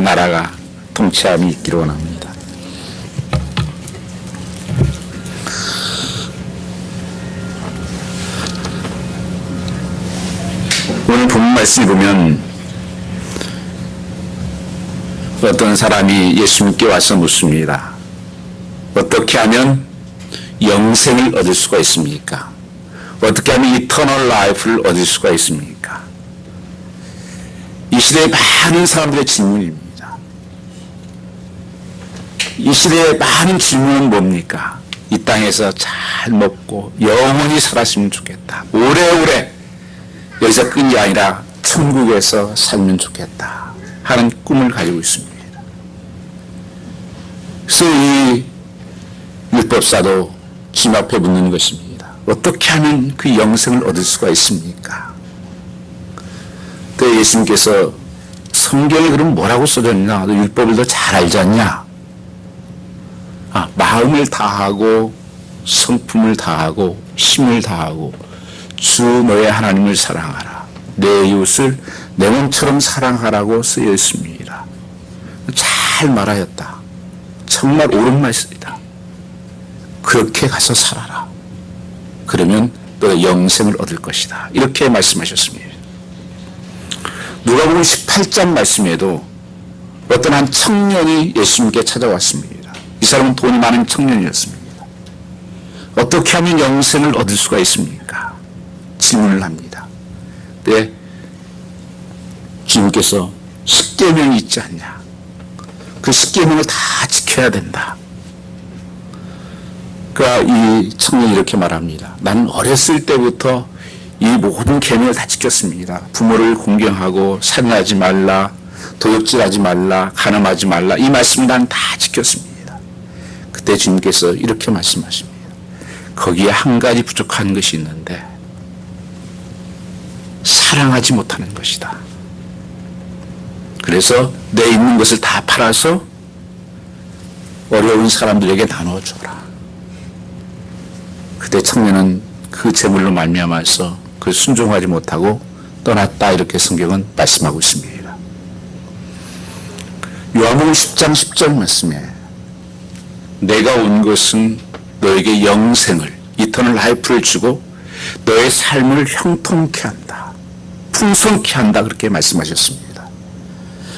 나라가 통치함이 있기를 원합니다. 오늘 본 말씀을 보면 어떤 사람이 예수님께 와서 묻습니다. 어떻게 하면 영생을 얻을 수가 있습니까? 어떻게 하면 이터널 라이프를 얻을 수가 있습니까? 이 시대의 많은 사람들의 질문입니다. 이 시대의 많은 질문은 뭡니까? 이 땅에서 잘 먹고 영원히 살았으면 좋겠다. 오래오래 여기서 끝이 아니라 천국에서 살면 좋겠다 하는 꿈을 가지고 있습니다. 그래서 이 율법사도 짐 앞에 묻는 것입니다. 어떻게 하면 그 영생을 얻을 수가 있습니까? 그 예수님께서 성경에 그럼 뭐라고 써졌냐? 너 율법을 더 잘 알지 않냐? 마음을 다하고 성품을 다하고 힘을 다하고 주 너의 하나님을 사랑하라. 내 이웃을 내 몸처럼 사랑하라고 쓰여 있습니다. 잘 말하였다. 정말 옳은 말씀이다. 그렇게 가서 살아라. 그러면 너의 영생을 얻을 것이다. 이렇게 말씀하셨습니다. 누가복음 18장 말씀에도 어떤 한 청년이 예수님께 찾아왔습니다. 이 사람은 돈이 많은 청년이었습니다. 어떻게 하면 영생을 얻을 수가 있습니까? 질문을 합니다. 네, 주님께서 십계명이 있지 않냐? 그 십계명을 다 지켜야 된다. 그러니까 이 청년이 이렇게 말합니다. 나는 어렸을 때부터 이 모든 계명을 다 지켰습니다. 부모를 공경하고 살인하지 말라, 도둑질하지 말라, 간음하지 말라, 이 말씀을 난 다 지켰습니다. 그때 주님께서 이렇게 말씀하십니다. 거기에 한 가지 부족한 것이 있는데 사랑하지 못하는 것이다. 그래서 내 있는 것을 다 팔아서 어려운 사람들에게 나눠줘라. 그때 청년은 그 재물로 말미암아서 그 순종하지 못하고 떠났다. 이렇게 성경은 말씀하고 있습니다. 요한복음 10장 10절 말씀에 내가 온 것은 너에게 영생을, 이터널 라이프를 주고 너의 삶을 형통케 한다. 풍성케 한다. 그렇게 말씀하셨습니다.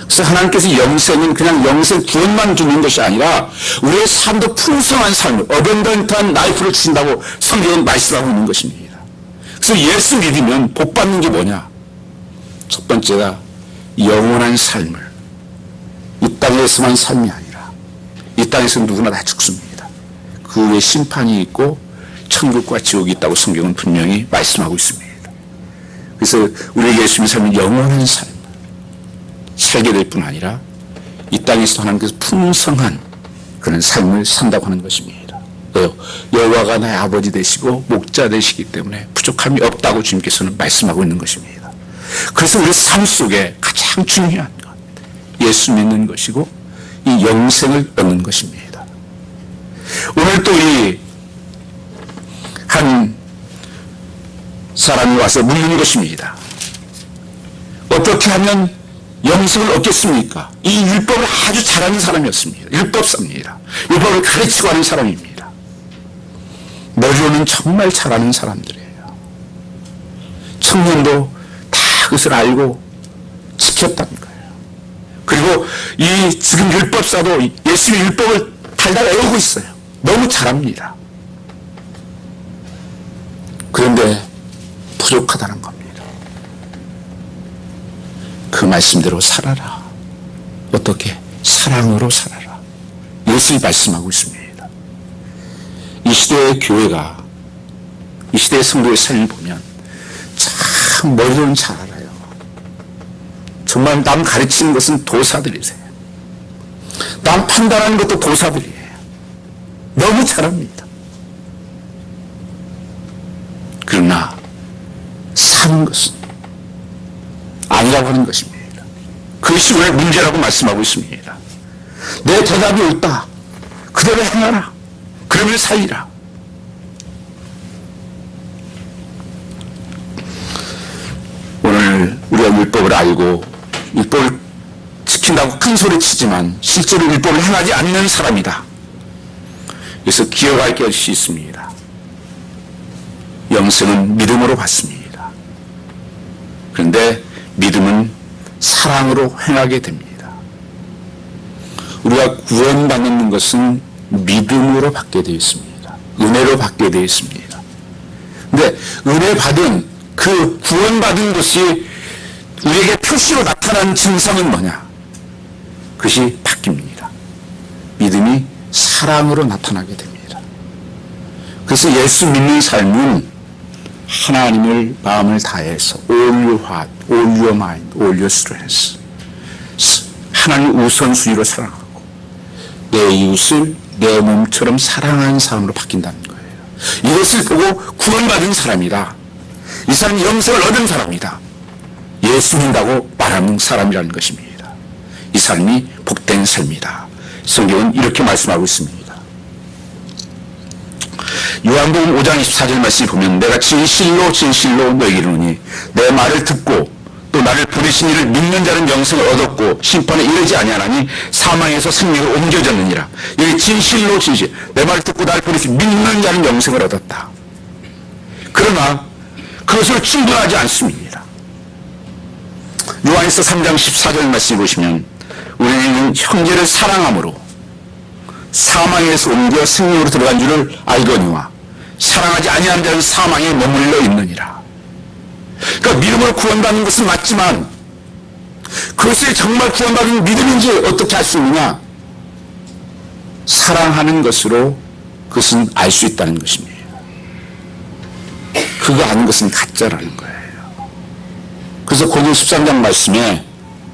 그래서 하나님께서 영생은 그냥 영생 구원만 주는 것이 아니라 우리의 삶도 풍성한 삶을, 어벤던트한 라이프를 주신다고 성경은 말씀하고 있는 것입니다. 그래서 예수 믿으면 복 받는 게 뭐냐? 첫 번째가 영원한 삶을, 이 땅에서만 삶이 아니라 이 땅에서 누구나 다 죽습니다. 그 후에 심판이 있고 천국과 지옥이 있다고 성경은 분명히 말씀하고 있습니다. 그래서 우리에게 예수님의 삶은 영원한 삶 살게 될 뿐 아니라 이 땅에서 하나님께서 풍성한 그런 삶을 산다고 하는 것입니다. 여호와가 나의 아버지 되시고 목자 되시기 때문에 부족함이 없다고 주님께서는 말씀하고 있는 것입니다. 그래서 우리 삶 속에 가장 중요한 것, 예수 믿는 것이고 이 영생을 얻는 것입니다. 오늘 또 이 한 사람이 와서 묻는 것입니다. 어떻게 하면 영생을 얻겠습니까? 이 율법을 아주 잘하는 사람이었습니다. 율법사입니다. 율법을 가르치고 하는 사람입니다. 머리로는 정말 잘하는 사람들이에요. 청년도 다 그것을 알고 지켰다는 거예요. 그리고 이 지금 율법사도 예수의 율법을 달달 외우고 있어요. 너무 잘합니다. 그런데 부족하다는 겁니다. 그 말씀대로 살아라. 어떻게? 사랑으로 살아라. 예수님이 말씀하고 있습니다. 이 시대의 교회가, 이 시대의 성도의 삶을 보면 참 머리로는 잘 알아요. 정말 남 가르치는 것은 도사들이세요. 남 판단하는 것도 도사들이에요. 너무 잘합니다. 그러나 사는 것은 아니라고 하는 것입니다. 그것이 오늘 문제라고 말씀하고 있습니다. 내 대답이 옳다. 그대로 행하라. 그러면 살리라. 오늘 우리가 율법을 알고 율법을 지킨다고 큰 소리 치지만 실제로 율법을 행하지 않는 사람이다. 그래서 기억할 것이 있습니다. 영생은 믿음으로 받습니다. 그런데 믿음은 사랑으로 행하게 됩니다. 우리가 구원받는 것은 믿음으로 받게 되어 있습니다. 은혜로 받게 되어 있습니다. 근데 은혜 받은 그 구원받은 것이 우리에게 표시로 나타나는 증상은 뭐냐? 그것이 바뀝니다. 믿음이 사랑으로 나타나게 됩니다. 그래서 예수 믿는 삶은 하나님을 마음을 다해서 all your heart, all your mind, all your strength 하나님 우선순위로 사랑하고 내 이웃을 내 몸처럼 사랑하는 사람으로 바뀐다는 거예요. 이것을 보고 구원받은 사람이다. 이 사람이 영생을 얻은 사람이다. 예수 믿는다고 말하는 사람이라는 것입니다. 이 삶이 복된 삶이다. 성경은 이렇게 말씀하고 있습니다. 요한복음 5장 24절 말씀을 보면 내가 진실로 진실로 너희에게 이르노니 내 말을 듣고 또 나를 보내신 이를 믿는 자는 영생을 얻었고 심판에 이르지 아니하나니 사망에서 생명으로 옮겨졌느니라. 여기 진실로 진실, 내 말을 듣고 나를 보내신 믿는 자는 영생을 얻었다. 그러나 그것으로 충분하지 않습니다. 요한에서 3장 14절 말씀을 보시면 우리는 형제를 사랑함으로 사망에서 옮겨 생명으로 들어간 줄을 알거니와 사랑하지 아니한 자는 사망에 머물러 있느니라. 그러니까 믿음으로 구원받는 것은 맞지만 그것이 정말 구원받은 믿음인지 어떻게 알 수 있느냐? 사랑하는 것으로 그것은 알 수 있다는 것입니다. 그거 아는 것은 가짜라는 거예요. 그래서 고린도 13장 말씀에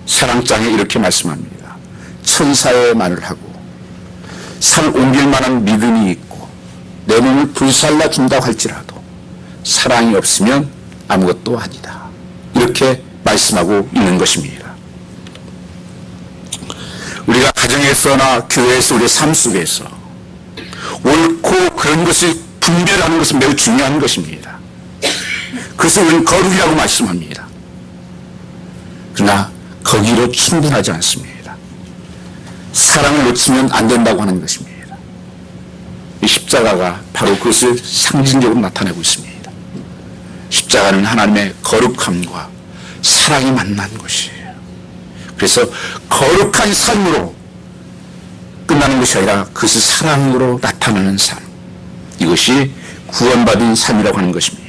사랑장에 이렇게 말씀합니다. 천사의 말을 하고 산을 옮길 만한 믿음이 있고 내 몸을 불살라 준다고 할지라도 사랑이 없으면 아무것도 아니다. 이렇게 말씀하고 있는 것입니다. 우리가 가정에서나 교회에서 우리의 삶 속에서 옳고 그런 것을 분별하는 것은 매우 중요한 것입니다. 그래서 우리는 거룩이라고 말씀합니다. 그러나 거기로 충분하지 않습니다. 사랑을 놓치면 안 된다고 하는 것입니다. 이 십자가가 바로 그것을 상징적으로 나타내고 있습니다. 십자가는 하나님의 거룩함과 사랑이 만난 것이에요. 그래서 거룩한 삶으로 끝나는 것이 아니라 그것이 사랑으로 나타나는 삶, 이것이 구원받은 삶이라고 하는 것입니다.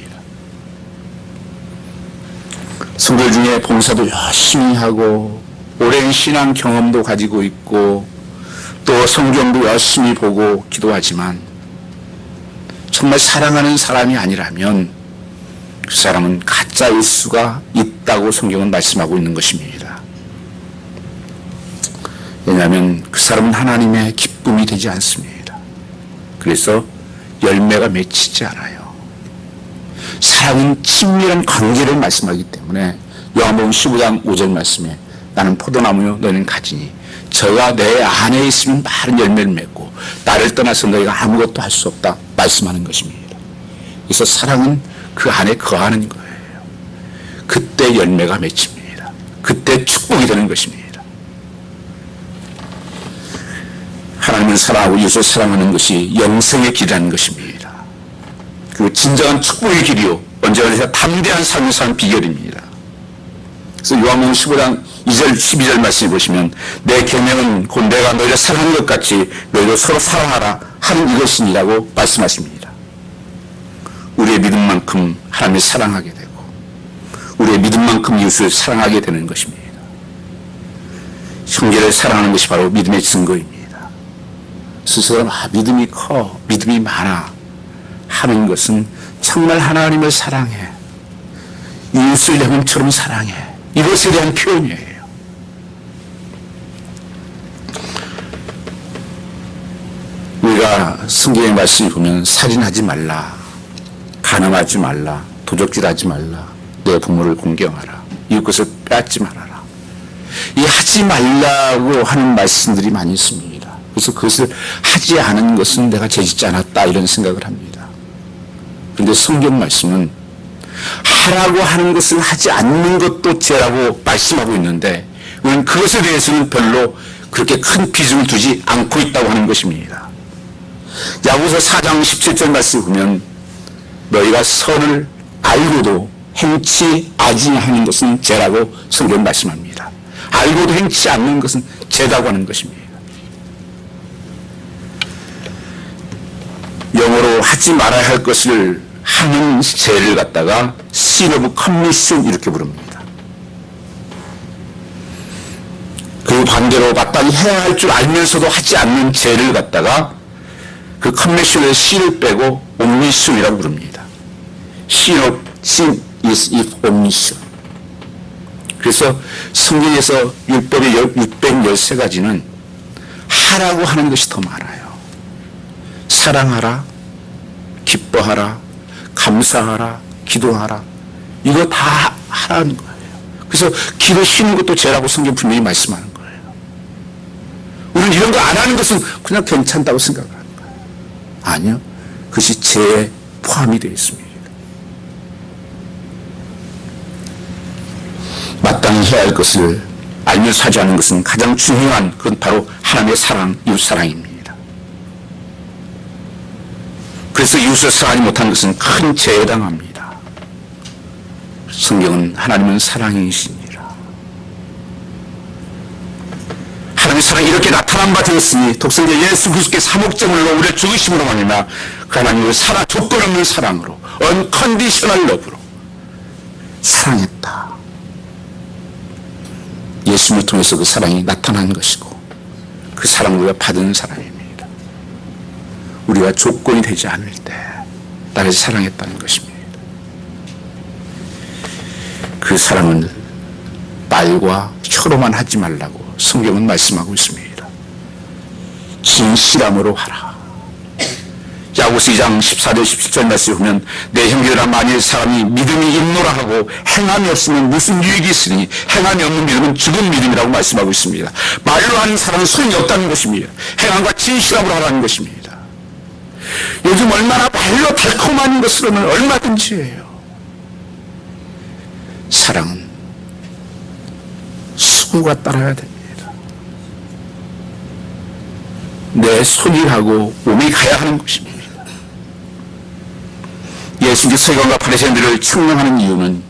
성도 중에 봉사도 열심히 하고 오랜 신앙 경험도 가지고 있고 또 성경도 열심히 보고 기도하지만 정말 사랑하는 사람이 아니라면 그 사람은 가짜일 수가 있다고 성경은 말씀하고 있는 것입니다. 왜냐하면 그 사람은 하나님의 기쁨이 되지 않습니다. 그래서 열매가 맺히지 않아요. 사랑은 친밀한 관계를 말씀하기 때문에 요한복음 15장 5절 말씀에 나는 포도나무요 너희는 가지니 저가 내 안에 있으면 많은 열매를 맺고 나를 떠나서 너희가 아무것도 할 수 없다 말씀하는 것입니다. 그래서 사랑은 그 안에 거하는 거예요. 그때 열매가 맺힙니다. 그때 축복이 되는 것입니다. 하나님을 사랑하고 이웃을 사랑하는 것이 영생의 길이라는 것입니다. 그리고 진정한 축복의 길이요 언제나 담대한 삶을 사는 비결입니다. 그래서 요한복음 15장 2절 12절 말씀을 보시면 내 계명은 곧 내가 너희를 사랑하는 것 같이 너희도 서로 사랑하라 하는 이것이니라고 말씀하십니다. 우리의 믿음만큼 하나님을 사랑하게 되고 우리의 믿음만큼 이웃을 사랑하게 되는 것입니다. 형제를 사랑하는 것이 바로 믿음의 증거입니다. 스스로 믿음이 커, 믿음이 많아 하는 것은 정말 하나님을 사랑해, 이웃을 내 몸처럼 사랑해, 이것에 대한 표현이에요. 우리가 성경의 말씀을 보면 살인하지 말라, 간음하지 말라, 도적질하지 말라, 내 부모를 공경하라, 이웃 것을 빼앗지 말아라. 이 하지 말라고 하는 말씀들이 많이 있습니다. 그래서 그것을 하지 않은 것은 내가 죄짓지 않았다 이런 생각을 합니다. 그런데 성경 말씀은 하라고 하는 것을 하지 않는 것도 죄라고 말씀하고 있는데 우리는 그것에 대해서는 별로 그렇게 큰 비중을 두지 않고 있다고 하는 것입니다. 야고보서 4장 17절 말씀을 보면 너희가 선을 알고도 행치 아니하는 것은 죄라고 성경은 말씀합니다. 알고도 행치 않는 것은 죄라고 하는 것입니다. 영어로 하지 말아야 할 것을 하는 죄를 갖다가 sin of commission 이렇게 부릅니다. 그 반대로 마땅히 해야 할 줄 알면서도 하지 않는 죄를 갖다가 그 commission의 sin을 빼고 omission이라고 부릅니다. sin is if omission. 그래서 성경에서 율법의 613가지는 하라고 하는 것이 더 많아요. 사랑하라, 기뻐하라, 감사하라, 기도하라. 이거 다 하라는 거예요. 그래서 기도 쉬는 것도 죄라고 성경 분명히 말씀하는 거예요. 우리는 이런 거 안 하는 것은 그냥 괜찮다고 생각하는 거예요. 아니요. 그것이 죄에 포함이 되어 있습니다. 마땅히 해야 할 것을 알면서 하지 않는 것은 가장 중요한 그건 바로 하나님의 사랑, 이웃사랑입니다. 그래서 이웃을 사랑하지 못한 것은 큰 죄에 해당합니다. 성경은 하나님은 사랑이시니라. 하나님의 사랑이 이렇게 나타난 바 되었으니 독생자 예수 그리스도의 사목제물로 우리의 죽으심으로 말미암아 그 하나님의 사랑, 조건 없는 사랑으로 unconditional love로 사랑했다. 예수님을 통해서 그 사랑이 나타난 것이고 그 사랑을 우리가 받은 사랑입니다. 우리가 조건이 되지 않을 때 나를 사랑했다는 것입니다. 그 사랑은 말과 혀로만 하지 말라고 성경은 말씀하고 있습니다. 진실함으로 하라. 야고보서 2장 14절 17절 말씀을 보면 내 형제들아 만일 사람이 믿음이 있노라 하고 행함이 없으면 무슨 유익이 있으니 행함이 없는 믿음은 죽은 믿음이라고 말씀하고 있습니다. 말로 하는 사랑은 소용이 없다는 것입니다. 행함과 진실함으로 하라는 것입니다. 요즘 얼마나 말로 달콤한 것으로는 얼마든지 해요. 사랑은 수고가 따라야 됩니다. 내 손이 가고 몸이 가야 하는 것입니다. 예수님이 서기관과 바리새인들을 책망하는 이유는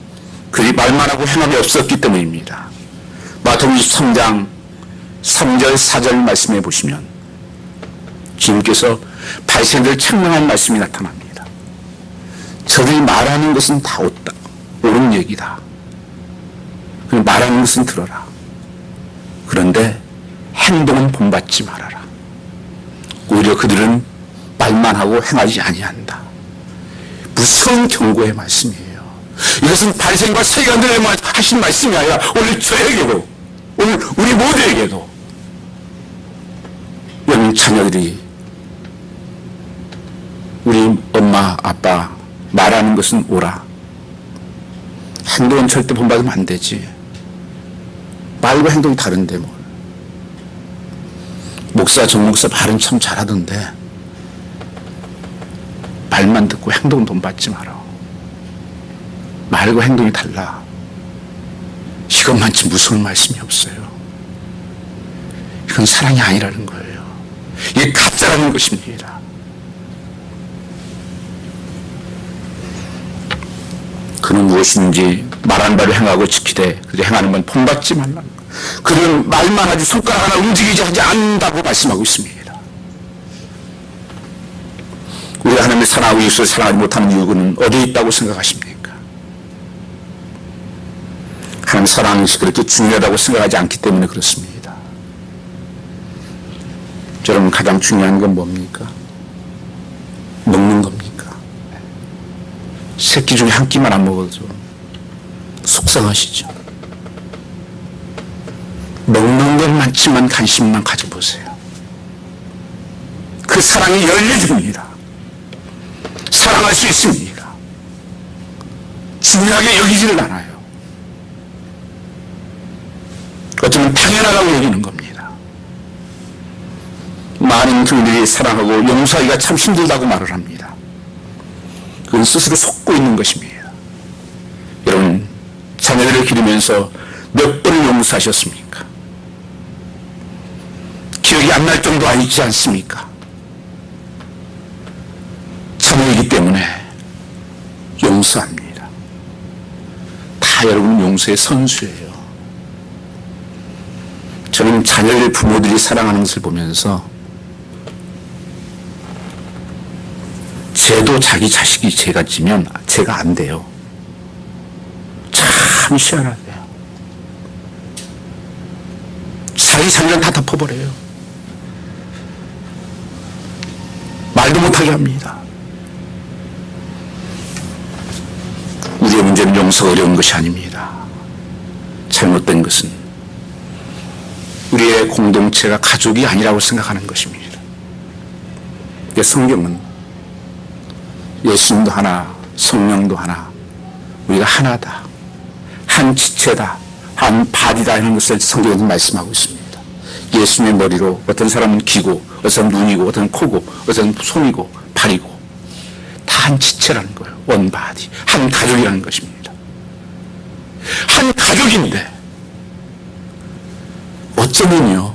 그들이 말만 하고 행함이 없었기 때문입니다. 마태복음 23장 3절 4절 말씀해 보시면 주님께서 바리새인들을 책망하는 말씀이 나타납니다. 저들이 말하는 것은 다 옳은 얘기다. 말하는 것은 들어라. 그런데 행동은 본받지 말아라. 오히려 그들은 말만 하고 행하지 아니한다. 무서운 경고의 말씀이에요. 이것은 바리새인과 서기관들에만 하신 말씀이 아니라 오늘 저에게도, 오늘 우리 모두에게도 여러분 자녀들이 우리 엄마 아빠 말하는 것은 옳아. 행동은 절대 본받으면 안 되지. 말과 행동이 다른데 뭘. 목사 전 목사 말은 참 잘하던데 말만 듣고 행동은 본받지 마라. 말과 행동이 달라. 이것만치 무서운 말씀이 없어요. 이건 사랑이 아니라는 거예요. 이게 가짜라는 것입니다. 그는 무엇인지 말하는 바를 행하고 지키되 그들이 행하는 건 본받지 말라는 거예요. 그들은 말만 하지 손가락 하나 움직이지 하지 않는다고 말씀하고 있습니다. 우리가 하나님의 사랑하고 예수를 사랑하지 못하는 이유는 어디에 있다고 생각하십니까? 하나님의 사랑이 그렇게 중요하다고 생각하지 않기 때문에 그렇습니다. 여러분 가장 중요한 건 뭡니까? 먹는 겁니까? 새끼 중에 한 끼만 안 먹어도 속상하시죠? 먹는 것만치만 관심만 가져보세요. 그 사랑이 열려줍니다. 사랑할 수 있습니다. 중요하게 여기지를 않아요. 어쩌면 당연하다고 여기는 겁니다. 많은 교인들이 사랑하고 용서하기가 참 힘들다고 말을 합니다. 그건 스스로 속고 있는 것입니다. 여러분 자녀들을 기르면서 몇 번을 용서하셨습니까? 기억이 안 날 정도 아니지 않습니까? 자녀이기 때문에 용서합니다. 다 여러분 용서의 선수예요. 저는 자녀를 부모들이 사랑하는 것을 보면서 쟤도 자기 자식이 죄가 지면 제가 안 돼요. 참 희한하대요. 자기 자녀를 다 덮어버려요. 말도 못하게 합니다. 우리의 문제는 용서가 어려운 것이 아닙니다. 잘못된 것은 우리의 공동체가 가족이 아니라고 생각하는 것입니다. 성경은 예수님도 하나, 성령도 하나, 우리가 하나다, 한 지체다, 한 바디다 하는 것을 성경에서 말씀하고 있습니다. 예수님의 머리로 어떤 사람은 귀고, 어떤 사람은 눈이고, 어떤 사람은 코고, 어떤 사람은 손이고, 발이고, 다 한 지체라는 거예요. 원 바디, 한 가족이라는 것입니다. 한 가족인데 어쩌면요,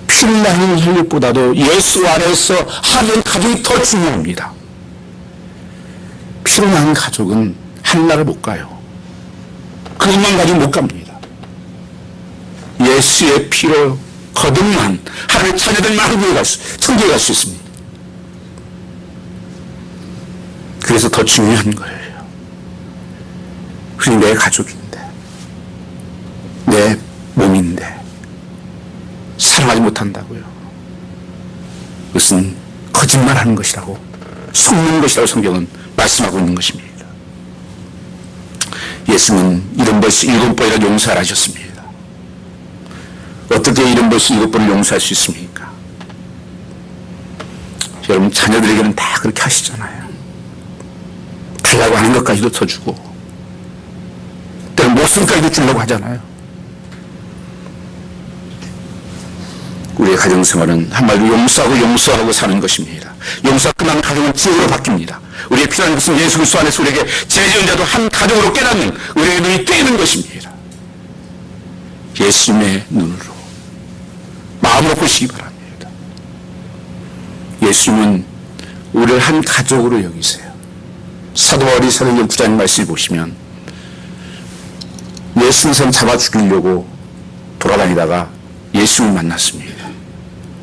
피를 나는 혈육보다도 예수 안에서 하는 가족이 더 중요합니다. 피로 난 가족은 하늘나라 못 가요. 그것만 가지고 못 갑니다. 예수의 피로 거듭난 하나님의 자녀들만 천국에 갈 수 있습니다. 그래서 더 중요한 거예요. 그게 내 가족인데, 내 몸인데 사랑하지 못한다고요. 그것은 거짓말하는 것이라고, 속는 것이라고 성경은 말씀하고 있는 것입니다. 예수는 7번씩 7번이나 용서를 하셨습니다. 어떻게 7번씩 7번을 용서할 수 있습니까? 여러분 자녀들에게는 다 그렇게 하시잖아요. 달라고 하는 것까지도 더 주고, 때로는 목숨까지도 주려고 하잖아요. 우리의 가정생활은 한마디로 용서하고 사는 것입니다. 용서가 끝나면 가정은 지옥으로 바뀝니다. 우리의 필요한 것은 예수 그리스도 안에서 우리에게 죄지은 자도 한 가족으로 깨닫는, 우리의 눈이 뜨이는 것입니다. 예수님의 눈으로 마음으로 보시기 바랍니다. 예수님은 우리를 한 가족으로 여기세요. 사도 바울이 사도행전 9장 말씀을 보시면 예수님을 잡아 죽이려고 돌아다니다가 예수님을 만났습니다.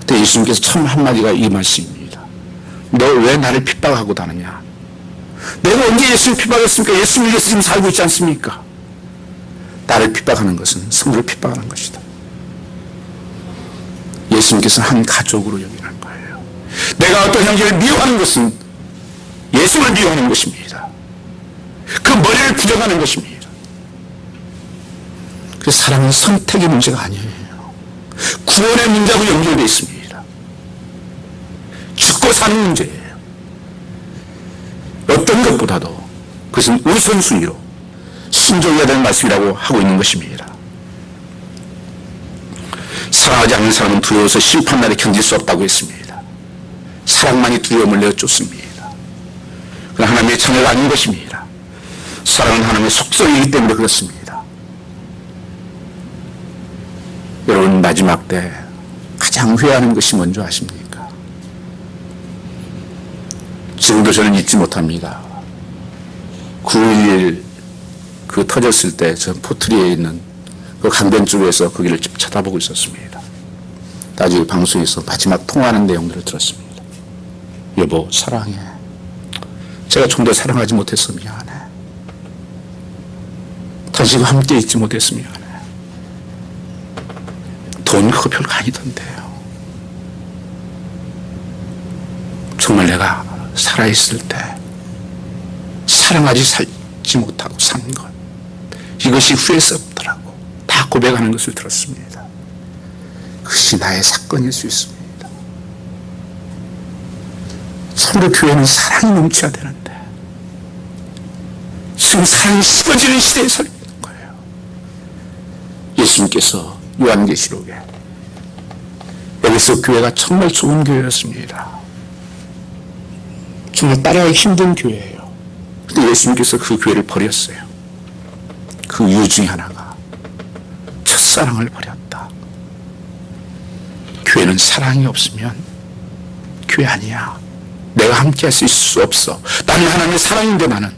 그때 예수님께서 참 한마디가 이 말씀입니다. 너 왜 나를 핍박하고 다느냐? 내가 언제 예수님을 핍박했습니까? 예수님 위해서 지금 살고 있지 않습니까? 나를 핍박하는 것은 성도를 핍박하는 것이다. 예수님께서는 한 가족으로 여기는 거예요. 내가 어떤 형제를 미워하는 것은 예수를 미워하는 것입니다. 그 머리를 부정하는 것입니다. 그래서 사랑은 선택의 문제가 아니에요. 구원의 문제하고 연결되어 있습니다. 죽고 사는 문제예요. 어떤 것보다도 그것은 우선순위로 순종해야 될 말씀이라고 하고 있는 것입니다. 사랑하지 않는 사람은 두려워서 심판날에 견딜 수 없다고 했습니다. 사랑만이 두려움을 내어쫓습니다. 그건 하나님의 자녀가 아닌 것입니다. 사랑은 하나님의 속성이기 때문에 그렇습니다. 여러분 마지막 때 가장 후회하는 것이 뭔지 아십니까? 지금도 저는 잊지 못합니다. 9.11 그 터졌을 때 저 포트리에 있는 그 강변 쪽에서 거기를 쳐다보고 있었습니다. 나중에 방송에서 마지막 통화하는 내용들을 들었습니다. 여보 사랑해. 제가 좀 더 사랑하지 못해서 미안해. 당신과 함께 있지 못해서 미안해. 돈 그거 별거 아니던데요. 정말 내가 살아있을 때 사랑하지 살지 못하고 산 것, 이것이 후회스럽더라고. 다 고백하는 것을 들었습니다. 그것이 나의 사건일 수 있습니다. 성도 교회는 사랑이 넘쳐야 되는데 지금 사랑이 식어지는 시대에 서 있는 거예요. 예수님께서 요한계시록에 에베소 교회가 정말 좋은 교회였습니다. 정말 따라가기 힘든 교회예요. 근데 예수님께서 그 교회를 버렸어요. 그 이유 중에 하나가 첫사랑을 버렸다. 교회는 사랑이 없으면 교회 아니야. 내가 함께 할 수 있을 수 없어. 나는 하나님의 사랑인데 나는.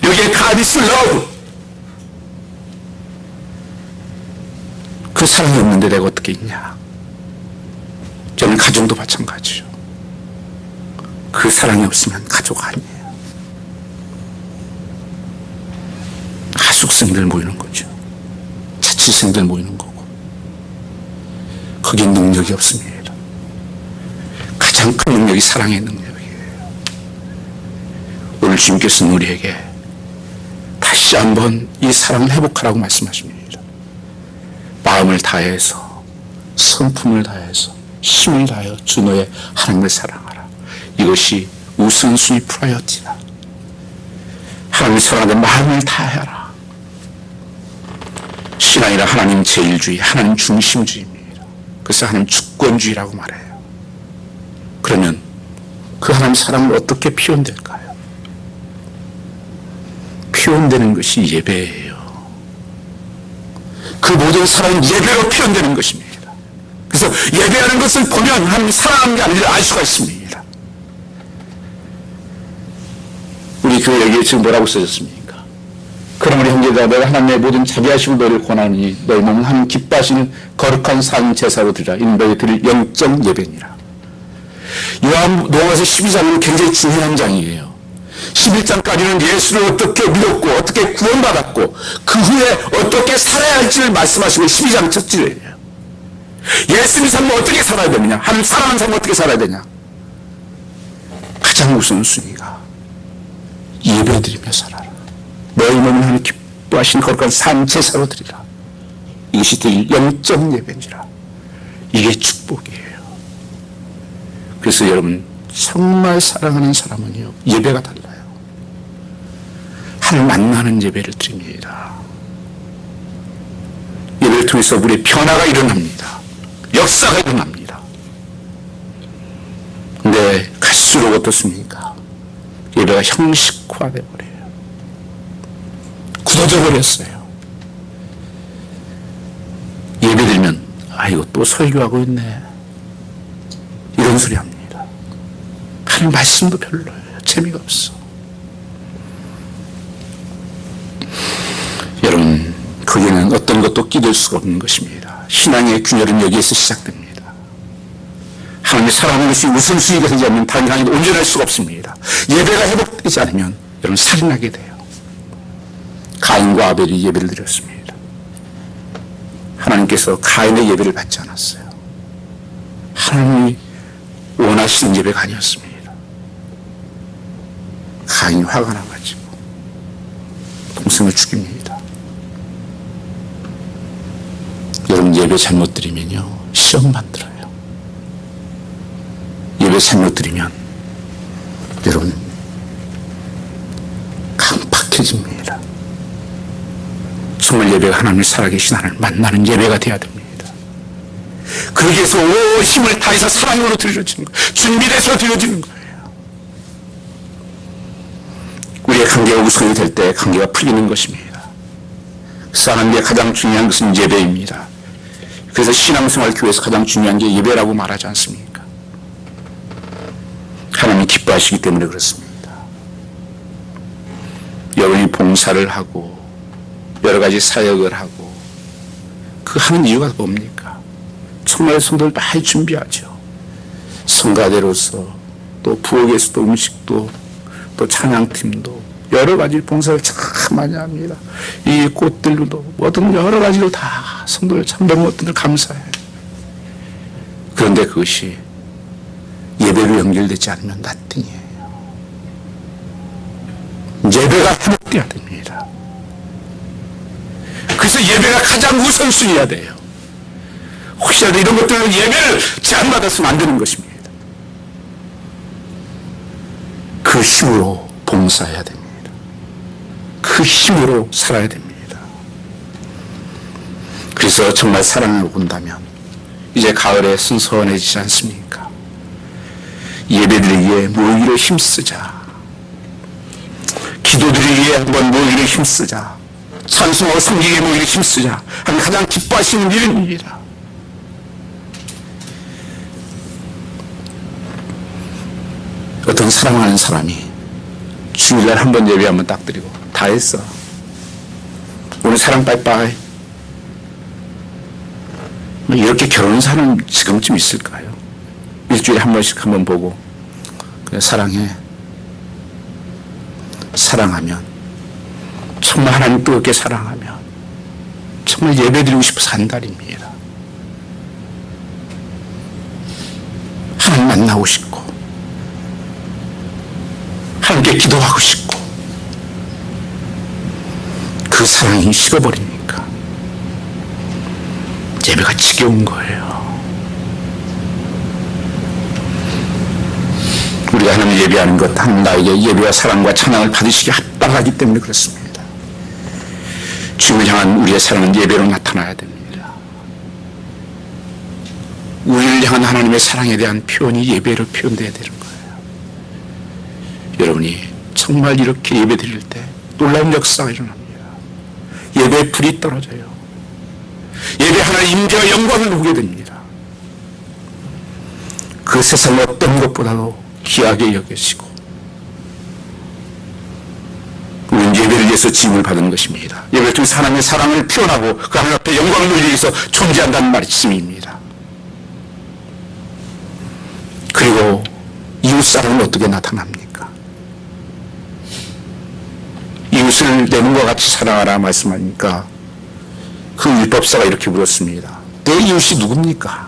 여기에 God is love. 그 사랑이 없는데 내가 어떻게 있냐. 저는 가정도 마찬가지죠. 그 사랑이 없으면 가족 아니에요. 하숙생들 모이는 거죠. 자취생들 모이는 거고. 거기에 능력이 없습니다. 가장 큰 능력이 사랑의 능력이에요. 오늘 주님께서는 우리에게 다시 한번 이 사랑을 회복하라고 말씀하십니다. 마음을 다해서, 성품을 다해서, 힘을 다하여 주 너의 하나님을 사랑하라. 이것이 우선순위 프라이어티다. 하나님을 사랑하는 마음을 다해라. 신앙이라 하나님 제일주의, 하나님 중심주의입니다. 그래서 하나님 주권주의라고 말해요. 그러면 그 하나님 사랑을 어떻게 표현될까요? 표현되는 것이 예배예요. 그 모든 사랑은 예배로 표현되는 것입니다. 그래서 예배하는 것을 보면 하나님 사랑하는 게 아니라 알 수가 있습니다. 우리 교회 여기에 지금 뭐라고 써졌습니까? 그러므로 형제들아 내가 하나님의 모든 자비하심을 너를 권하니 너희 몸은 하나님 기뻐하시는 거룩한 산 제사로 드리라. 이는 너희 드릴 영적 예배니라. 요한복음 12장은 굉장히 중요한 장이에요. 11장까지는 예수를 어떻게 믿었고 어떻게 구원받았고 그 후에 어떻게 살아야 할지를 말씀하시고 12장 첫 줄이에요. 예수님의 삶은 어떻게 살아야 되느냐, 하나님 사랑하는 삶은 어떻게 살아야 되냐. 가장 우선순위가 예배드리며 살아라. 너희 몸은 하나님 기뻐하신 거룩한 산 제사로 드리라. 이것이 드릴 영적 예배니라. 이게 축복이에요. 그래서 여러분 정말 사랑하는 사람은요 예배가 달라요. 하나님 만나는 예배를 드립니다. 예배를 통해서 우리의 변화가 일어납니다. 역사가 일어납니다. 근데 갈수록 어떻습니까? 예배가 형식화되어 버려요. 굳어져 버렸어요. 예배드리면 이거 또 설교하고 있네 이런 소리 합니다. 하나님 말씀도 별로예요. 재미가 없어. 여러분 거기에는 어떤 것도 끼들 수가 없는 것입니다. 신앙의 균열은 여기에서 시작됩니다. 하나님의 사랑하는 것이 우선순위가 되지 않으면 다른 하나님도 온전할 수가 없습니다. 예배가 회복되지 않으면 여러분 살인하게 돼요. 가인과 아벨이 예배를 드렸습니다. 하나님께서 가인의 예배를 받지 않았어요. 하나님이 원하시는 예배가 아니었습니다. 가인이 화가 나가지고 동생을 죽입니다. 여러분 예배 잘못 드리면요 시험 만들어요. 예배 잘못 드리면 여러분 강팍해집니다. 정말 예배가 하나님을 살아계신 하나님을 만나는 예배가 돼야 됩니다. 그러기 위해서 온 힘을 다해서 사랑으로 드려지는 거예요. 준비돼서 드려지는 거예요. 우리의 관계가 우선이 될 때 관계가 풀리는 것입니다. 그래서 하나님의 가장 중요한 것은 예배입니다. 그래서 신앙생활 교회에서 가장 중요한 게 예배라고 말하지 않습니까? 하나님이 기뻐하시기 때문에 그렇습니다. 여러분이 봉사를 하고 여러 가지 사역을 하고 그 하는 이유가 뭡니까? 정말 성도들 많이 준비하죠. 성가대로서 또 부엌에서도 음식도 또 찬양팀도 여러 가지 봉사를 참 많이 합니다. 이 꽃들도 뭐든 여러 가지로 다 성도들 참 너무 어떤 감사해요. 그런데 그것이 예배로 연결되지 않으면 나띵이에요. 예배가 회복돼야 됩니다. 그래서 예배가 가장 우선순위여야 돼요. 혹시라도 이런 것들로 예배를 제한받았으면 안 되는 것입니다. 그 힘으로 봉사해야 됩니다. 그 힘으로 살아야 됩니다. 그래서 정말 사랑을 본다면 이제 가을에 선선해지지 않습니까? 예배드리기에 모이기를 힘쓰자. 기도드리기에 한번 모이기를 힘쓰자. 찬송하고 섬기게 모이를 힘쓰자 하는 가장 기뻐하시는 일은 일이라. 어떤 사랑하는 사람이 주일날 한 번 예배 한번 딱 드리고 다 했어. 오늘 사랑 빠이빠이. 이렇게 결혼한 사람 지금쯤 있을까요? 일주일에 한 번씩 한번 보고 그래, 사랑해. 사랑하면 정말 하나님 뜨겁게 사랑하면 정말 예배드리고 싶어서 한 달입니다. 하나님 만나고 싶고 하나님께 기도하고 싶고 그 사랑이 식어버리니까 예배가 지겨운 거예요. 우리가 하나님 예배하는 것, 하나님 나에게 예배와 사랑과 찬양을 받으시기 합당하기 때문에 그렇습니다. 주님을 향한 우리의 사랑은 예배로 나타나야 됩니다. 우리를 향한 하나님의 사랑에 대한 표현이 예배로 표현되어야 되는 거예요. 여러분이 정말 이렇게 예배 드릴 때 놀라운 역사가 일어납니다. 예배에 불이 떨어져요. 예배 하나님의 임재와 영광을 보게 됩니다. 그 세상 어떤 것보다도 귀하게 여기시고 우리는 예배를 위해서 지음을 받은 것입니다. 예배를 통해 하나님의 사랑을 표현하고 그 하나님 앞에 영광을 돌리기 위해서 존재한다는 말씀입니다. 그리고 이웃사랑은 어떻게 나타납니까? 이웃을 내 몸과 같이 사랑하라 말씀하니까 그 율법사가 이렇게 물었습니다. 내 이웃이 누굽니까?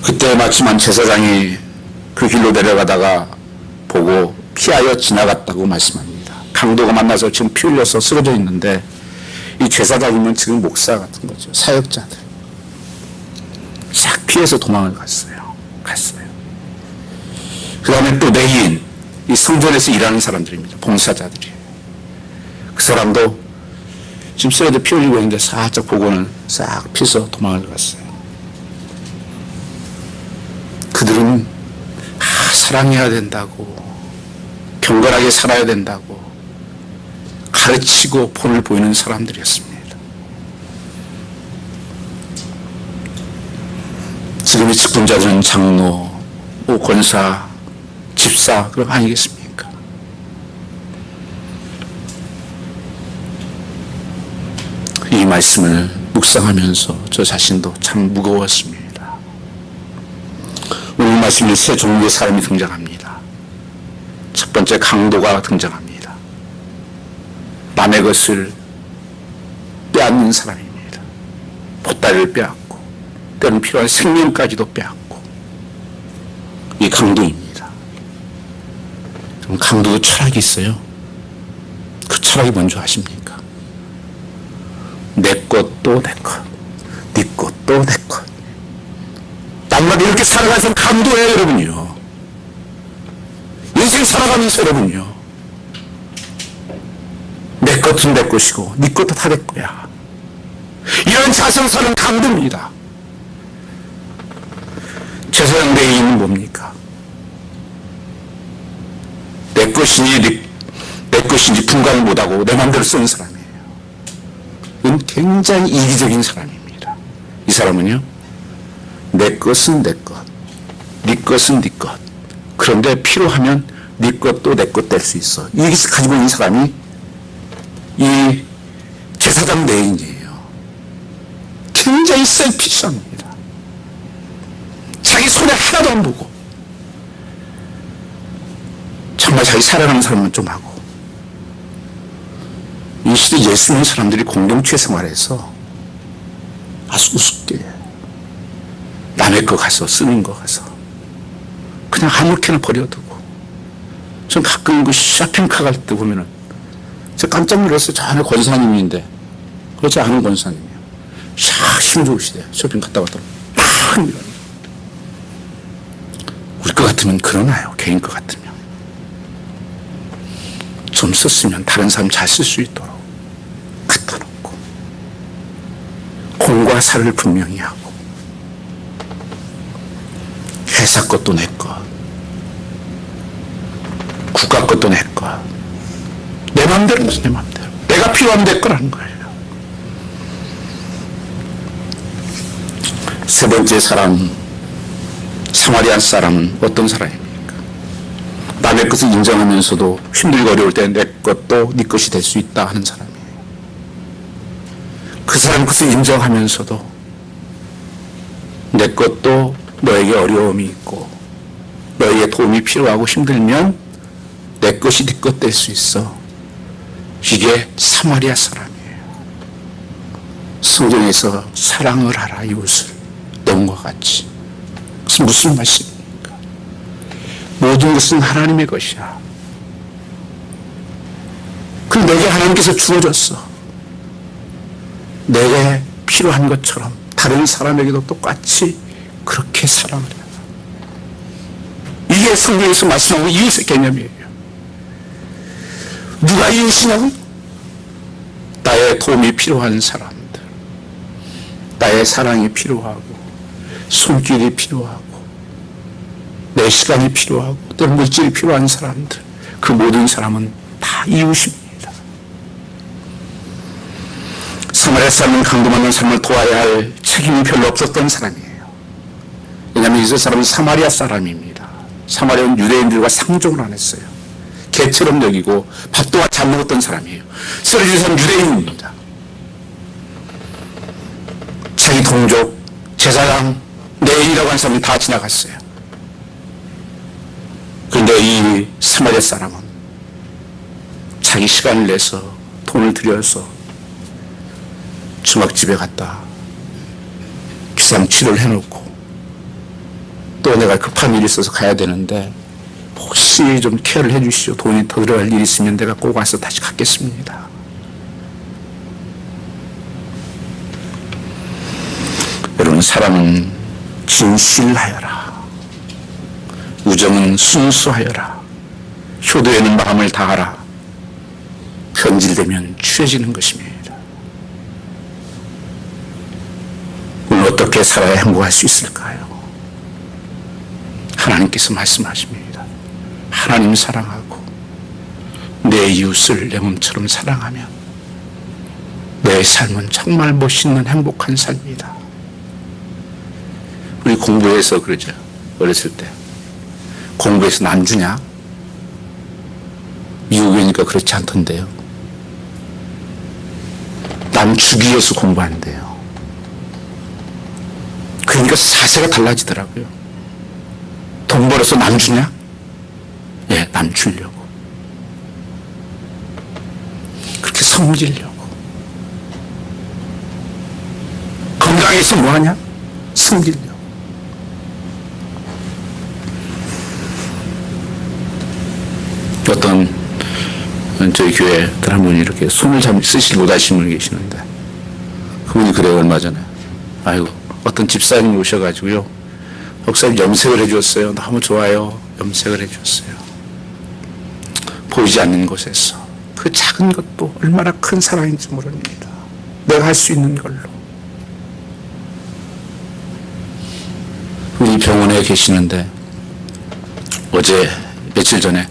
그때 마침 한 제사장이 그 길로 내려가다가 보고 피하여 지나갔다고 말씀합니다. 강도가 만나서 지금 피 흘려서 쓰러져 있는데 이 제사장이면 지금 목사 같은 거죠. 사역자들. 싹 피해서 도망을 갔어요. 그 다음에 또 내인, 이 성전에서 일하는 사람들입니다. 봉사자들이. 그 사람도 지금 쓰러져 피 흘리고 있는데 살짝 보고는 싹 피해서 도망을 갔어요. 그들은 사랑해야 된다고 경건하게 살아야 된다고 가르치고 본을 보이는 사람들이었습니다. 지금의 직분자들은 장로, 권사, 집사 그런 거 아니겠습니까? 이 말씀을 묵상하면서 저 자신도 참 무거웠습니다. 오늘 말씀에 세 종류의 사람이 등장합니다. 첫 번째 강도가 등장합니다. 남의 것을 빼앗는 사람입니다. 보따리를 빼앗고 때로는 필요한 생명까지도 빼앗고 이 강도입니다. 그럼 강도도 철학이 있어요. 그 철학이 뭔지 아십니까? 내 것도 내 것, 네 것도 내 것. 한마디 이렇게 살아가서 강도예요, 여러분요. 인생 살아가면서 여러분요. 내 것은 내 것이고 네 것도 다 내 거야. 이런 자성사는 강도입니다. 제사장 내인은 뭡니까? 내 것인지 내 것인지 분간을 못하고 내 마음대로 쓰는 사람이에요. 이건 굉장히 이기적인 사람입니다. 이 사람은요. 내 것은 내 것, 네 것은 네 것. 그런데 필요하면 네 것도 내 것 될 수 있어. 이게 가지고 있는 사람이 이 제사장 내인이에요. 굉장히 셀피시합니다. 자기 손에 하나도 안 보고 정말 자기 사랑하는 사람은 좀 하고. 이 시대 예수 믿는 사람들이 공동체 생활에서 아주 우습게 남의 거 가서 쓰는 거 가서 그냥 아무렇게나 버려두고. 전 가끔 그 쇼핑카 갈 때 보면은 제가 깜짝 놀랐어요. 저 안에 권사님인데 그렇지 않은 권사님이에요. 샥 힘 좋으시대요. 쇼핑 갔다 왔더니 막 밀어요. 우리 거 같으면 그러나요? 개인 거 같으면 좀 썼으면 다른 사람 잘 쓸 수 있도록 갖다 놓고 공과 사를 분명히 하고 회사 것도 내 것, 국가 것도 내 것, 내 마음대로 해서 내 마음대로. 내가 필요하면 내 거라는 거예요. 세 번째 사람, 사마리아 사람은 어떤 사람입니까? 남의 것을 인정하면서도 힘들고 어려울 때 내 것도 네 것이 될 수 있다 하는 사람이에요. 그 사람 것을 인정하면서도 내 것도 너에게 어려움이 있고 너에게 도움이 필요하고 힘들면 내 것이 네 것 될 수 있어. 이게 사마리아 사람이에요. 성경에서 사랑을 하라 이웃을 너무와 같이. 그것은 무슨 말씀입니까? 모든 것은 하나님의 것이야. 그 내게 하나님께서 주어졌어. 내게 필요한 것처럼 다른 사람에게도 똑같이 그렇게 사랑을 해라. 이게 성경에서 말씀하는 이웃의 개념이에요. 누가 이웃이냐고? 나의 도움이 필요한 사람들, 나의 사랑이 필요하고 손길이 필요하고 내 시간이 필요하고 또는 물질이 필요한 사람들, 그 모든 사람은 다 이웃입니다. 사마리아 사람은 강도받는 사람을 도와야 할 책임이 별로 없었던 사람이에요. 왜냐하면 이 사람은 사마리아 사람입니다. 사마리아는 유대인들과 상종을 안 했어요. 개처럼 여기고 밥도 같이 안 먹었던 사람이에요. 쓰러진 사람 유대인입니다. 자기 동족, 제사장, 내인이라고 하는 사람이 다 지나갔어요. 그런데 이 사마리아 사람은 자기 시간을 내서 돈을 들여서 주막집에 갔다 기상치료를 해놓고 또 내가 급한 일이 있어서 가야 되는데 혹시 좀 케어를 해 주시죠. 돈이 더 들어갈 일이 있으면 내가 꼭 와서 다시 갖겠습니다. 여러분, 사랑은 진실하여라. 우정은 순수하여라. 효도에는 마음을 다하라. 변질되면 취해지는 것입니다. 오늘 어떻게 살아야 행복할 수 있을까요? 하나님께서 말씀하십니다. 하나님 사랑하고 내 이웃을 내 몸처럼 사랑하면 내 삶은 정말 멋있는 행복한 삶이다. 우리 공부해서 그러죠. 어렸을 때 공부해서 남 주냐? 미국이니까 그렇지 않던데요. 남 주기 위해서 공부한대요. 그러니까 사세가 달라지더라고요. 돈 벌어서 남 주냐? 예, 남 주려고. 그렇게 섬기려고. 건강해서 뭐하냐? 섬기려고. 어떤 저희 교회 한 분이 이렇게 손을 잘 쓰시지 못하시는 분이 계시는데 그분이 그래요. 얼마 전에 아이고 어떤 집사님이 오셔가지고요 목사님 염색을 해주었어요. 너무 좋아요. 염색을 해주었어요. 보이지 않는 곳에서 그 작은 것도 얼마나 큰 사랑인지 모릅니다. 내가 할 수 있는 걸로. 우리 병원에 계시는데 어제 며칠 전에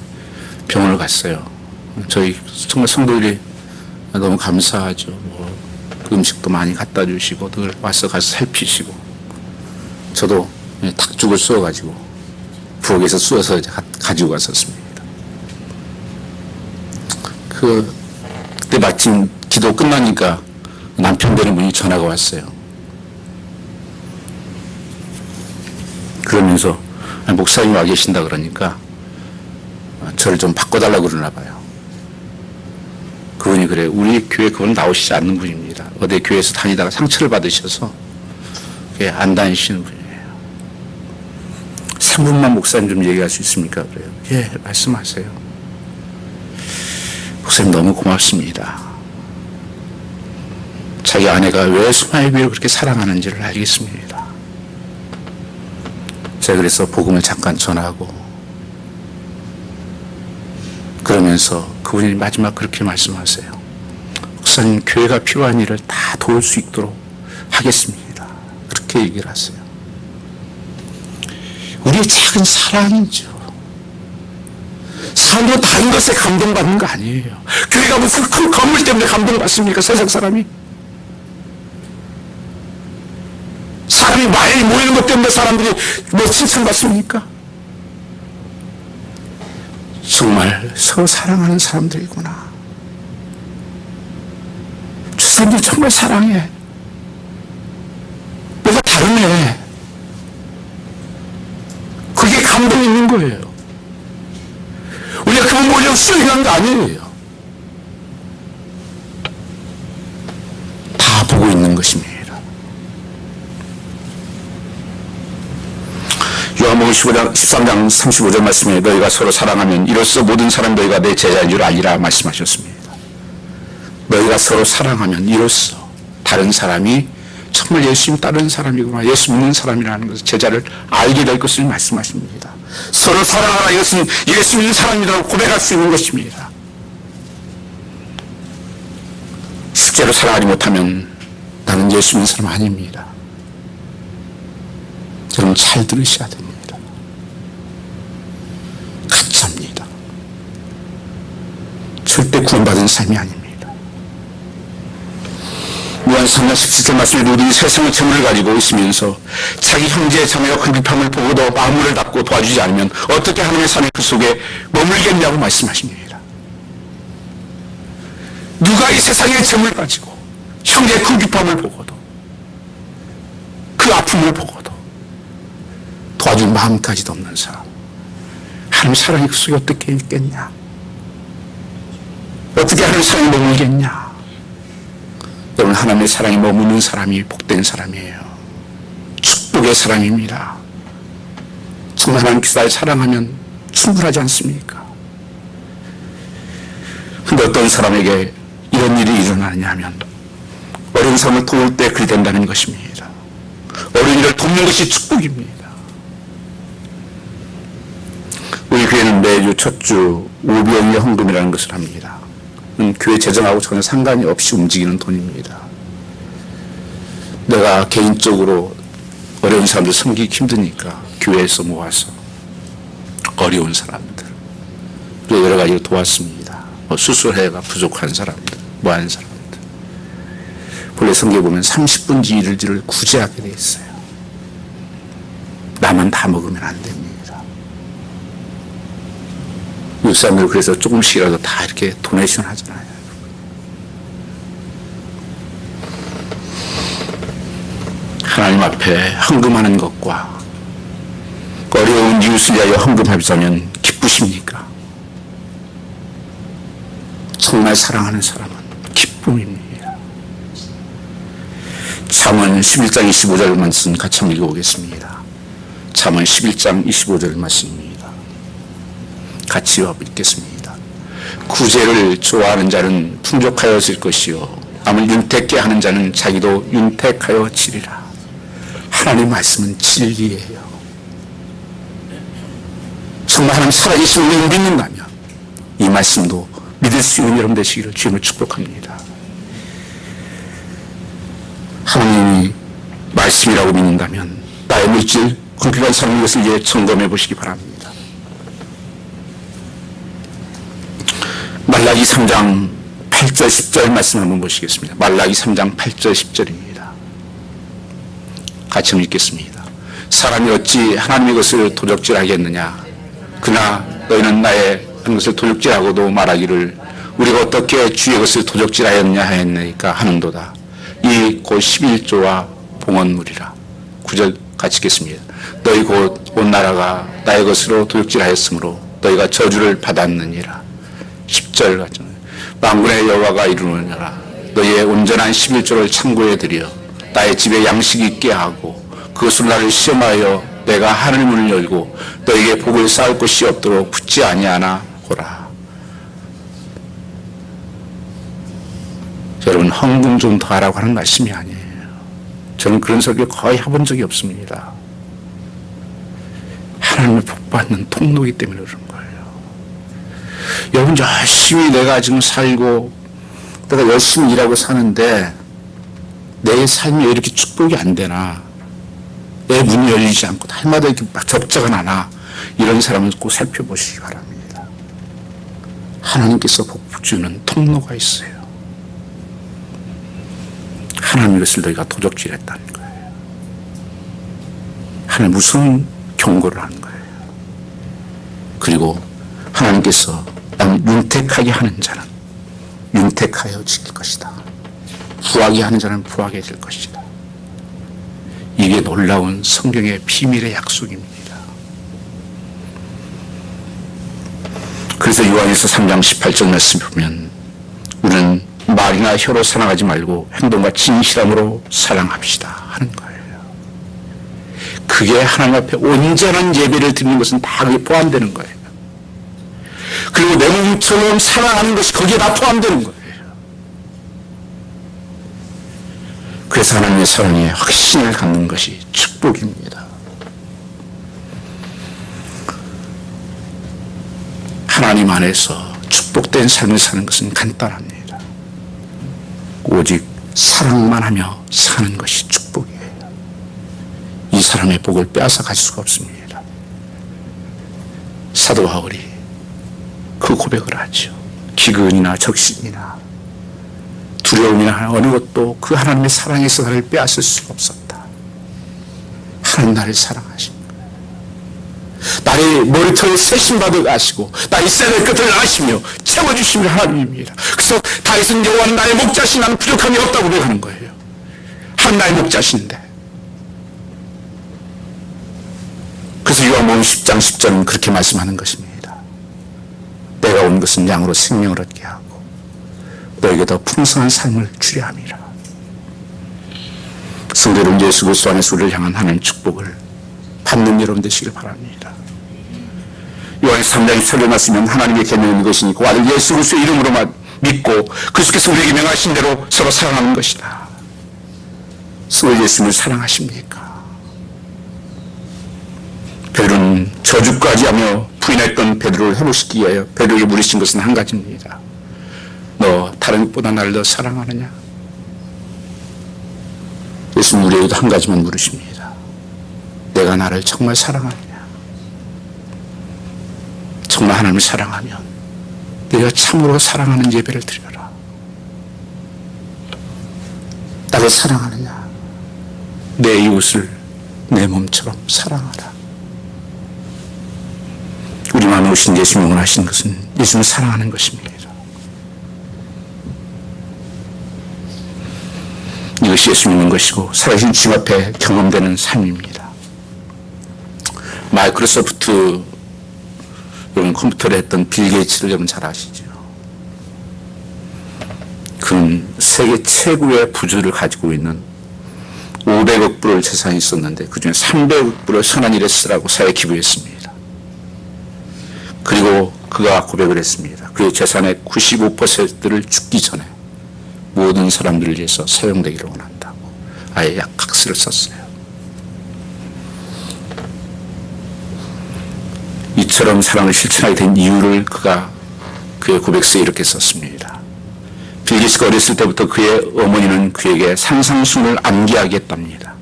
병원을 갔어요. 저희 정말 성도들이 너무 감사하죠. 뭐 음식도 많이 갖다 주시고 늘 와서 가서 살피시고 저도 탁죽을 쑤어가지고 부엌에서 쑤어서 가지고 갔었습니다. 그때 마침 기도 끝나니까 남편 되는 분이 전화가 왔어요. 그러면서 목사님 와 계신다 그러니까 저를 좀 바꿔달라고 그러나 봐요. 그분이 그래요. 우리 교회 그분 나오시지 않는 분입니다. 어디 교회에서 다니다가 상처를 받으셔서 안 다니시는 분이에요. 3분만 목사님 좀 얘기할 수 있습니까? 그래요. 예, 말씀하세요. 목사님 너무 고맙습니다. 자기 아내가 왜 수마예비를 그렇게 사랑하는지를 알겠습니다. 제가 그래서 복음을 잠깐 전하고 그러면서 그분이 마지막 그렇게 말씀하세요. 목사님 교회가 필요한 일을 다 도울 수 있도록 하겠습니다. 그렇게 얘기를 하세요. 우리의 작은 사랑이죠. 사람들은 다른 것에 감동받는 거 아니에요. 교회가 무슨 큰 건물 때문에 감동받습니까? 세상 사람이. 사람이 많이 모이는 것 때문에 사람들이 뭐 칭찬받습니까? 정말 서로 사랑하는 사람들이구나. 저 사람들 정말 사랑해. 뭐가 다르네. 그게 감동이 있는 거예요. 우리가 그분 보려고 수행한 거 아니에요. 다 보고 있는 것입니다. 요한복음 13장 35절 말씀에 너희가 서로 사랑하면 이로써 모든 사람 너희가 내 제자인 줄 알리라 말씀하셨습니다. 너희가 서로 사랑하면 이로써 다른 사람이 정말 예수님 따르는 사람이구나, 예수 믿는 사람이라는 것을, 제자를 알게 될 것을 말씀하십니다. 서로 사랑하라, 이것은 예수 믿는 사람이라고 고백할 수 있는 것입니다. 실제로 사랑하지 못하면 나는 예수 믿는 사람 아닙니다. 여러분 잘 들으셔야 됩니다. 가짜입니다. 절대 구원받은 삶이 아닙니다. 요한 3장 17절 말씀에 누구든지 세상의 재물을 가지고 있으면서 자기 형제의 자매와 궁핍함을 보고도 마음을 닫고 도와주지 않으면 어떻게 하나님의 삶의 그 속에 머물겠냐고 말씀하십니다. 누가 이 세상의 재물을 가지고 형제의 궁핍함을 보고도 그 아픔을 보고도 도와줄 마음까지도 없는 사람, 하나님 사랑이 그 속에 어떻게 있겠냐? 어떻게 하나님 사랑이 머물겠냐? 여러분, 하나님의 사랑이 머무는 사람이 복된 사람이에요. 축복의 사람입니다. 정말 하나님께서 나를 사랑하면 충분하지 않습니까? 근데 어떤 사람에게 이런 일이 일어나느냐 하면 어려운 사람을 도울 때 그리 된다는 것입니다. 어려운 일을 돕는 것이 축복입니다. 우리 교회는 매주 첫 주 오병이어 헌금이라는 것을 합니다. 교회 재정하고 전혀 상관이 없이 움직이는 돈입니다. 내가 개인적으로 어려운 사람들 섬기기 힘드니까 교회에서 모아서 어려운 사람들, 여러 가지로 도왔습니다. 수술해가 부족한 사람들, 뭐하는 사람들. 본래 성경에 보면 30분지 일을 구제하게 돼 있어요. 나만 다 먹으면 안 됩니다. 이 사람들 그래서 조금씩이라도 다 이렇게 도네이션 하잖아요. 하나님 앞에 헌금하는 것과 어려운 이웃을 위하여 헌금하자면 기쁘십니까? 정말 사랑하는 사람은 기쁨입니다. 잠언 11장 25절 말씀 같이 한번 읽어보겠습니다. 잠언 11장 25절 말씀입니다. 같이 읽겠습니다. 구제를 좋아하는 자는 풍족하여질 것이요 남을 윤택게 하는 자는 자기도 윤택하여지리라. 하나님 말씀은 진리예요. 정말 하나님 살아계심을 믿는다면 이 말씀도 믿을 수 있는 여러분 되시기를 주님을 축복합니다. 하나님이 말씀이라고 믿는다면 나의 물질 궁핍한 삶인 것을 이제 점검해 보시기 바랍니다. 말라기 3장 8절 10절 말씀 한번 보시겠습니다. 말라기 3장 8절 10절입니다. 같이 읽겠습니다. 사람이 어찌 하나님의 것을 도적질하겠느냐? 그러나 너희는 나의 한 것을 도적질하고도 말하기를 우리가 어떻게 주의 것을 도적질하였냐 하였나이까 하는도다. 이 곧 11조와 봉헌물이라. 9절 같이 읽겠습니다. 너희 곧 온 나라가 나의 것으로 도적질하였으므로 너희가 저주를 받았느니라. 10절 같죠. 만군의 여호와가 이루느니라. 너희의 온전한 11조를 창고에 들여 나의 집에 양식 있게 하고 그것으로 나를 시험하여 내가 하늘 문을 열고 너희에게 복을 쌓을 것이 없도록 붙지 아니하나 보라. 여러분, 헌금 좀 더 하라고 하는 말씀이 아니에요. 저는 그런 설교 거의 해본 적이 없습니다. 하나님의 복받는 통로이기 때문에 그런 거예요. 여러분, 열심히 내가 지금 살고 내가 열심히 일하고 사는데 내 삶이 왜 이렇게 축복이 안 되나, 내 문이 열리지 않고 날마다 이렇게 막 적자가 나나, 이런 사람은 꼭 살펴보시기 바랍니다. 하나님께서 복 주는 통로가 있어요. 하나님 이것을 너희가 도적질했다는 거예요. 하나님 무슨 경고를 하는 거예요. 그리고 하나님께서 나는 윤택하게 하는 자는 윤택하여 지킬 것이다. 부하게 하는 자는 부하게 될 것이다. 이게 놀라운 성경의 비밀의 약속입니다. 그래서 요한일서 3장 18절 말씀 보면 우리는 말이나 혀로 사랑하지 말고 행동과 진실함으로 사랑합시다 하는 거예요. 그게 하나님 앞에 온전한 예배를 드리는 것은 다 그게 포함되는 거예요. 그리고 내 몸처럼 사랑하는 것이 거기에 다 포함되는 거예요. 그래서 하나님의 사랑에 확신을 갖는 것이 축복입니다. 하나님 안에서 축복된 삶을 사는 것은 간단합니다. 오직 사랑만 하며 사는 것이 축복이에요. 이 사람의 복을 빼앗아 가질 수가 없습니다. 사도 바울이 그 고백을 하죠. 기근이나 적신이나 두려움이나 어느 것도 그 하나님의 사랑에서 나를 빼앗을 수가 없었다. 하나님 나를 사랑하십니다. 나의 머리털을 세심받을 아시고 나의 쇠의 끝을 아시며 채워주시는 하나님입니다. 그래서 다윗은 여호와는 나의 목자신 나는 부족함이 없다고 고백하는 거예요. 하나님 나의 목자신인데. 그래서 요한복음 10장 10절은 그렇게 말씀하는 것입니다. 내가 온 것은 양으로 생명을 얻게 하고 너에게 더 풍성한 삶을 주려 함이라. 성도여러분, 예수 그리스도 안에서 우리를 향한 하나님의 축복을 받는 여러분 되시길 바랍니다. 요한에서 3장 27절 말씀은 하나님의 계명은 이것이니 그 아들 예수 그리스도의 이름으로만 믿고 그리스도께서 우리에게 명하신 대로 서로 사랑하는 것이다. 서로 예수님을 사랑하십니까? 베드로는 저주까지 하며 부인했던 베드로를 회복시키기 위하여 베드로에게 물으신 것은 한 가지입니다. 너 다른 것보다 나를 더 사랑하느냐? 예수님 우리에게도 한 가지만 물으십니다. 내가 나를 정말 사랑하느냐? 정말 하나님을 사랑하면 내가 참으로 사랑하는 예배를 드려라. 나를 사랑하느냐? 내 이웃을 내 몸처럼 사랑하라. 우리 마음에 오신 예수님을 원하시는 것은 예수님을 사랑하는 것입니다. 이것이 예수 믿는 것이고 살아계신 주님 앞에 경험되는 삶입니다. 마이크로소프트 여러분 컴퓨터를 했던 빌 게이츠를 여러분 잘 아시죠? 그는 세계 최고의 부주를 가지고 있는 500억 불의 재산이 있었는데 그중에 300억 불을 선한 일에 쓰라고 사회에 기부했습니다. 그리고 그가 고백을 했습니다. 그의 재산의 95%를 죽기 전에 모든 사람들을 위해서 사용되기를 원한다고 아예 약각서를 썼어요. 이처럼 사랑을 실천하게 된 이유를 그가 그의 고백서에 이렇게 썼습니다. 빌 게이츠가 어렸을 때부터 그의 어머니는 그에게 상상순을 암기하게 했답니다.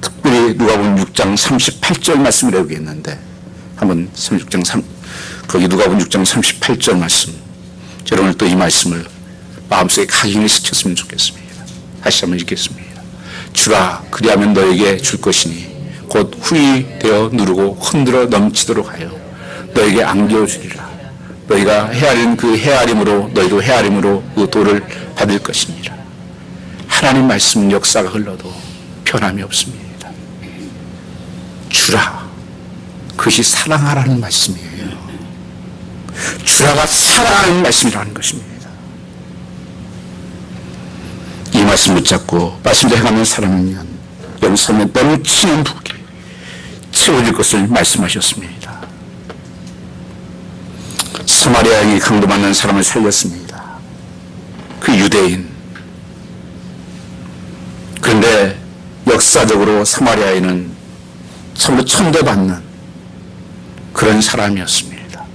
특별히 누가복음 6장 38절 말씀을 외우겠는데 한번 36장 거기 누가복음 6장 38절 말씀 여러분 또 이 말씀을 마음속에 각인을 시켰으면 좋겠습니다. 다시 한번 읽겠습니다. 주라 그리하면 너에게 줄 것이니 곧 후히 되어 누르고 흔들어 넘치도록 하여 너에게 안겨 주리라. 너희가 헤아린 그 헤아림으로 너희도 헤아림으로 그 도를 받을 것이니라. 하나님 말씀 역사가 흘러도 변함이 없습니다. 주라 그것이 사랑하라는 말씀이에요. 주라가 사랑하는 말씀이라는 것입니다. 이 말씀 붙잡고 말씀대로 행하는 사람이면 여러분 삶에 넘치는 복이 채워질 것을 말씀하셨습니다. 사마리아인이 강도받는 사람을 살렸습니다. 그 유대인. 그런데 역사적으로 사마리아인은 참으로 천대받는 그런 사람이었습니다.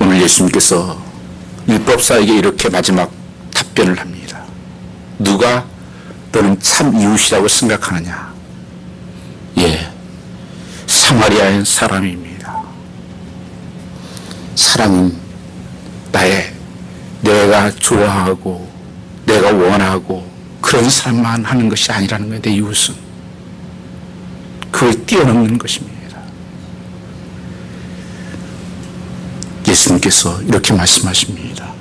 오늘 예수님께서 율법사에게 이렇게 마지막 답변을 합니다. 누가 너는 참 이웃이라고 생각하느냐? 예, 사마리아인 사람입니다. 사랑은 내가 좋아하고 내가 원하고 그런 사람만 하는 것이 아니라는 거예요. 내 이웃은 그걸 뛰어넘는 것입니다. 예수님께서 이렇게 말씀하십니다.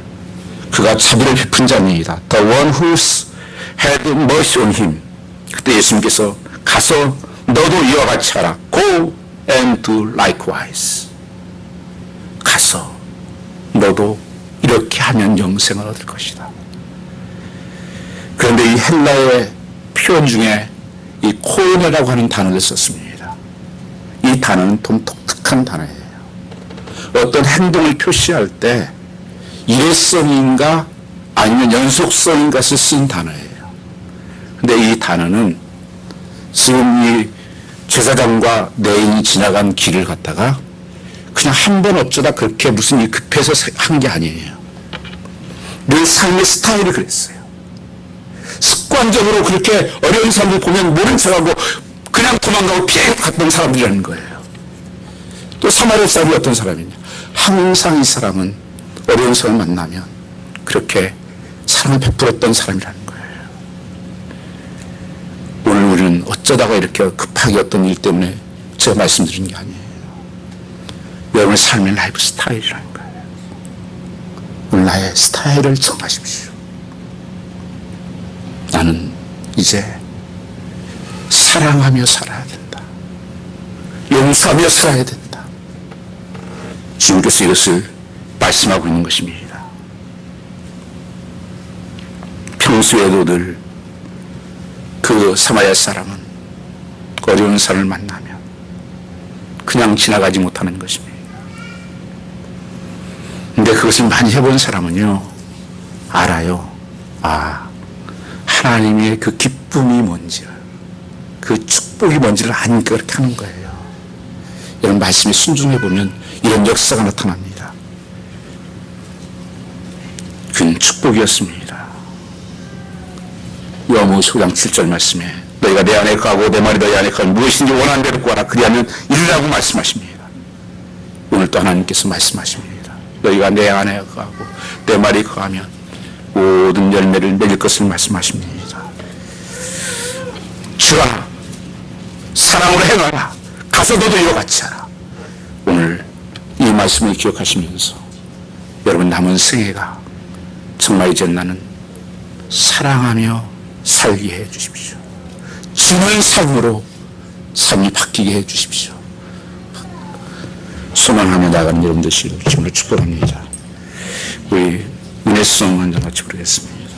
그가 자비를 베푼 자입니다. The one who had mercy on him. 그때 예수님께서 가서 너도 이와 같이 하라. Go and do likewise. 가서 너도 이렇게 하면 영생을 얻을 것이다. 그런데 이 헬라어의 표현 중에 이 코이네라고 하는 단어를 썼습니다. 이 단어는 좀 독특한 단어예요. 어떤 행동을 표시할 때 일회성인가 아니면 연속성인가를 쓴 단어예요. 근데 이 단어는 지금 이 제사장과 레인이 지나간 길을 갔다가 그냥 한 번 어쩌다 그렇게 무슨 일 급해서 한 게 아니에요. 늘 삶의 스타일이 그랬어요. 습관적으로 그렇게 어려운 사람들 보면 모른 척하고 그냥 도망가고 피해 갔던 사람들이라는 거예요. 또 사마리아 사람이 어떤 사람이냐. 항상 이 사람은 어려운 사람을 만나면 그렇게 사랑을 베풀었던 사람이라는 거예요. 오늘 우리는 어쩌다가 이렇게 급하게 어떤 일 때문에 제가 말씀드린 게 아니에요. 여러분의 삶의 라이프 스타일이라는 거예요. 오늘 나의 스타일을 정하십시오. 나는 이제 사랑하며 살아야 된다. 용서하며 살아야 된다. 주님께서 이것을 말씀하고 있는 것입니다. 평소에도 늘 그 사마리아 사람은 어려운 사람을 만나면 그냥 지나가지 못하는 것입니다. 근데 그것을 많이 해본 사람은요, 알아요. 하나님의 그 기쁨이 뭔지를, 그 축복이 뭔지를 아니까 그렇게 하는 거예요. 여러분, 말씀에 순종해 보면 이런 역사가 나타납니다. 그는 축복이었습니다. 요한복음 5장 7절 말씀에 너희가 내 안에 거하고 내 말이 너희 안에 거하면 무엇인지 원하는 대로 구하라. 그리하면 이루라고 말씀하십니다. 오늘 또 하나님께서 말씀하십니다. 너희가 내 안에 거하고 내 말이 거하면 모든 열매를 맺을 것을 말씀하십니다. 주라, 사랑으로 행하라. 가서 너도 이와 같이 하라. 오늘 이 말씀을 기억하시면서 여러분 남은 생애가 정말 이제 나는 사랑하며 살게 해 주십시오. 주는 삶으로 삶이 바뀌게 해 주십시오. 소망하며 나가는 여러분 되시기를 주님으로 축복합니다. 우리 은혜송 한 장 같이 부르겠습니다.